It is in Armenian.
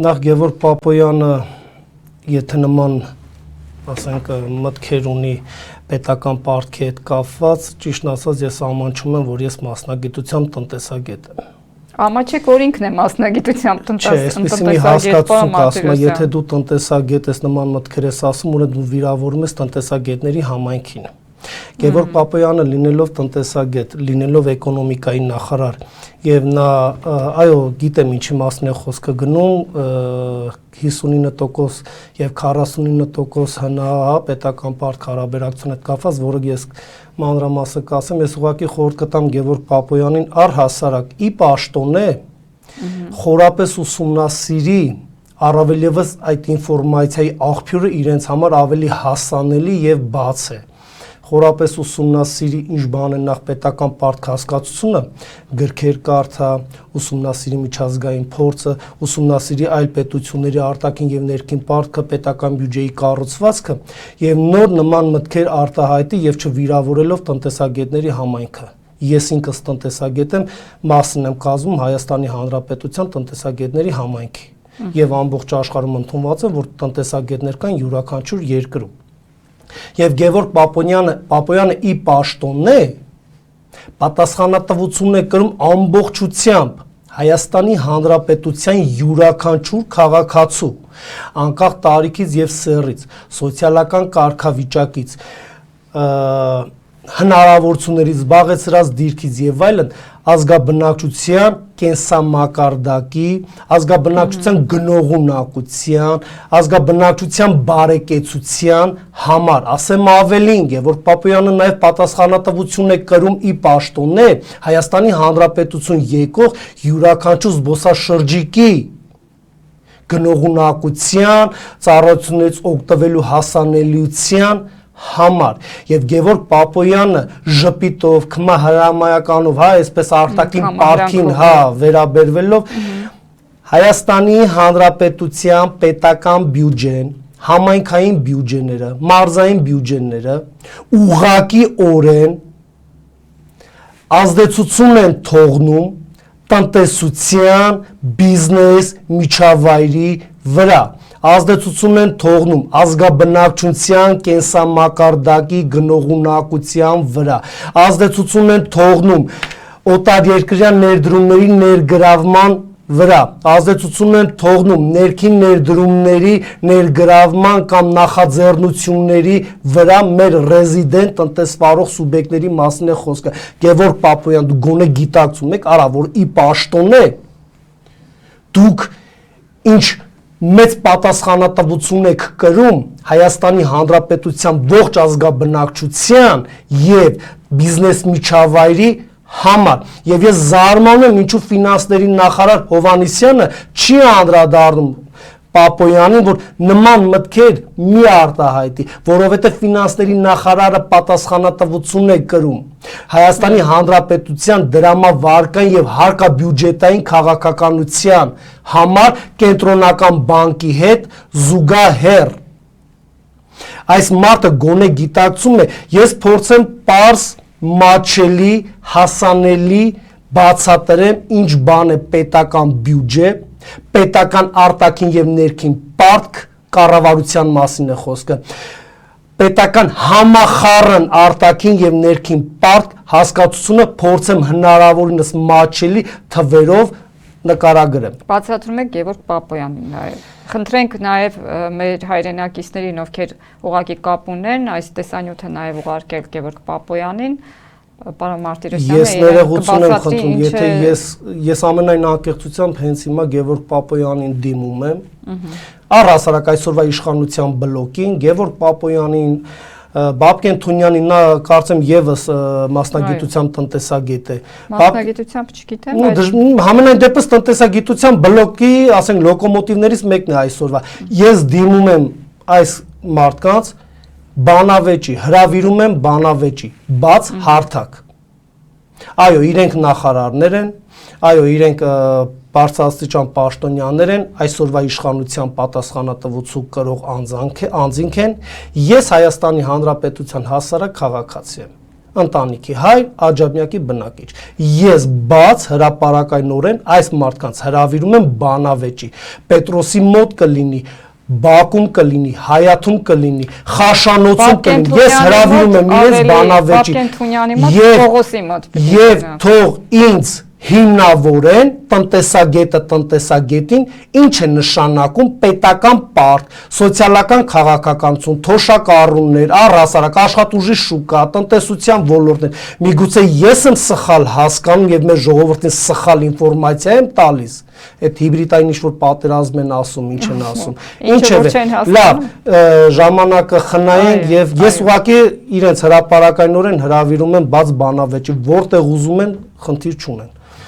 Նախ Գևորգ Պապոյանը եթե նման ասենք մտքեր ունի պետական պարտքի հետ կապված, ճիշտն ասած ես ամաչում եմ, որ ես մասնագիտությամբ տնտեսագետ եմ։ Ամա չէ, որ ինքն է մասնագիտությամբ տնտեսագետ, հասկացություն ասում, եթե դու տնտեսագետ ես նման մտքեր ես ասում, ուրեմն դու վիրավորում ես տնտեսագետների համայնքին։ Գևորգ Պապոյանը լինելով տնտեսագետ, լինելով էկոնոմիկայի նախարար, եւ նա այո, գիտեմ ինչի մասն է խոսքը գնում, 59% եւ 49% ՀՆԱ պետական պարտք հարաբերակցություն հետ կապված, որը ես մանրամասը կասեմ, ես ուղղակի խորհուրդ կտամ Գևորգ Պապոյանին առհասարակ ի պաշտոնե խորապես ուսումնասիրի առավել եւս այդ ինֆորմացիայի աղբյուրը իրենց համար ավելի հասանելի եւ բաց է։ Խորապես ուսումնասիրի ինչ բան է նախ պետական պարտք հասկացությունը, գրքեր կարդա, ուսումնասիրի միջազգային փորձը, ուսումնասիրի այլ պետությունների արտաքին եւ ներքին պարտքը, պետական բյուջեի կառուցվածքը եւ նոր նման մտքեր արտահայտի եւ չվիրավորելով տնտեսագետների համայնքը։ Ես ինքս տնտեսագետ եմ, մասն եմ կազմում Հայաստանի Հանրապետության տնտեսագետների համայնքի եւ ամբողջ աշխարհում ընդունված է, որ տնտեսագետներ կան յուրաքանչյուր երկրում։ Եվ Գևորգ Պապոյանը ի պաշտոնե պատասխանատվություն է կրում ամբողջությամբ Հայաստանի Հանրապետության յուրաքանչյուր քաղաքացու, անկախ տարիքից եւ սեռից, սոցիալական կարգավիճակից, հնարավորություններից, զբաղեցրած դիրքից եւ այլն, ազգաբնակչության կենսամակարդակի, ազգաբնակչության գնողունակության, ազգաբնակչության բարեկեցության համար, ասեմ ավելին, Գևորգ Պապոյանը նաեւ պատասխանատվություն է կրում ի պաշտոնե Հայաստանի Հանրապետություն եկող յուրաքանչյուր զբոսաշրջիկի գնողունակության, ծառայություններից օգտվելու հասանելիության համար եւ Գևորգ Պապոյանը ժպիտով, քմահրամայականով, այսպես արտաքին պարտքին, վերաբերվելով Հայաստանի Հանրապետության պետական բյուջեն, համայնքային բյուջեները, մարզային բյուջեները ուղղակի օրեն ազդեցություն են թողնում տնտեսության, բիզնես միջավայրի վրա, ազդեցություն են թողնում ազգաբնակչության կենսամակարդակի գնողունակության վրա, ազդեցություն են թողնում օտարերկրյա ներդրումների ներգրավման վրա, ազդեցություն են թողնում ներքին ներդրումների ներգրավման կամ նախաձեռնությունների վրա մեր ռեզիդենտ տնտեսվարող սուբյեկտների մասին է խոսքը։ Գևորգ Պապոյան, դու գոնե գիտակցում եք, արա որ ի պաշտոնե դուք ինչ մեծ պատասխանատվություն եք կրում Հայաստանի Հանրապետության ողջ ազգաբնակչության եւ բիզնես միջավայրի համար եւ ես զարմանում եմ ինչու ֆինանսների նախարար Հովհաննիսյանը չի անդրադառնում Պապոյանին, որ նման մտքեր մի արտահայտի, որովհետև ֆինանսների նախարարը պատասխանատվություն է կրում Հայաստանի Հանրապետության դրամավարկային եւ հարկաբյուջետային քաղաքականության համար կենտրոնական բանկի հետ զուգահեռ։ Այս մարդը գոնե գիտակցում է, ես փորձեմ պարզ, մատչելի, հասանելի բացատրեմ ինչ բան է պետական բյուջե, պետական արտաքին եւ ներքին պարտք, կառավարության մասին է խոսքը, պետական համախառն արտաքին եւ ներքին պարտք հասկացությունը փորձեմ հնարավորինս մատչելի թվերով նկարագրեմ։ Բացատրում եք Գևորգ Պապոյանին նաեւ։ Խնդրենք նաեւ մեր հայրենակիցներին, ովքեր ուղղակի կապ ունեն, այս տեսանյութը նաեւ ուղարկել Գևորգ Պապոյանին, պարոն Մարտիրոսյանը։ Ես ներողություն եմ խնդրում, եթե ես ամենայն անկեղծությամբ հենց հիմա Գևորգ Պապոյանին դիմում եմ, առհասարակ այսօրվա իշխանության բլոկին, Գևորգ Պապոյանին, Բաբկեն Թունյանին, նա կարծեմ եւս մասնագիտությամբ տնտեսագետ է։ Մասնագիտությամբ չգիտեմ, բայց համենայն դեպս տնտեսագիտության բլոկի, ասենք լոկոմոտիվներից մեկն է այսօրվա։ Ես դիմում եմ այս մարդկանց բանավեճի, հրավիրում եմ բանավեճի, բաց հարթակ։ Այո, իրենք նախարարներ են, այո, իրենք բարձրաստիճան պաշտոնյաներ են, այսօրվա իշխանության պատասխանատվություն կրող անձինք են, ես Հայաստանի Հանրապետության հասարակ քաղաքացի եմ։ ընտանիքի հայր, Աջափնյակի բնակիչ։ Ես բաց հրապարակայնորեն այս մարդկանց հրավիրում եմ բանավեճի։ Պետրոսի մոտ կլինի, Բաքում կլինի, Հայաթում կլինի, Խաշանոցում կլինի։ Ես հրավիրում եմ իրենց բանավեճի։ Եվ թող ինձ հիմնավորեն տնտեսագետը տնտեսագետին, ինչ է նշանակում պետական պարկ, սոցիալական քաղաքականություն, թոշակառուններ, առհասարակ աշխատուժի շուկա, տնտեսության ոլորտներ։ Միգուցե ես եմ սխալ հասկանում եւ մեր ժողովրդին սխալ ինֆորմացիա եմ տալիս։ Այդ հիբրիդային ինչ-որ պատերազմ են ասում, ինչ են ասում։ Ինչևէ, լավ, ժամանակը խնայենք եւ ես ուղղակի իրենց հրապարակայնորեն հրավիրում եմ բաց բանավեճի, որտեղ ուզում են, խնդիր չունեն։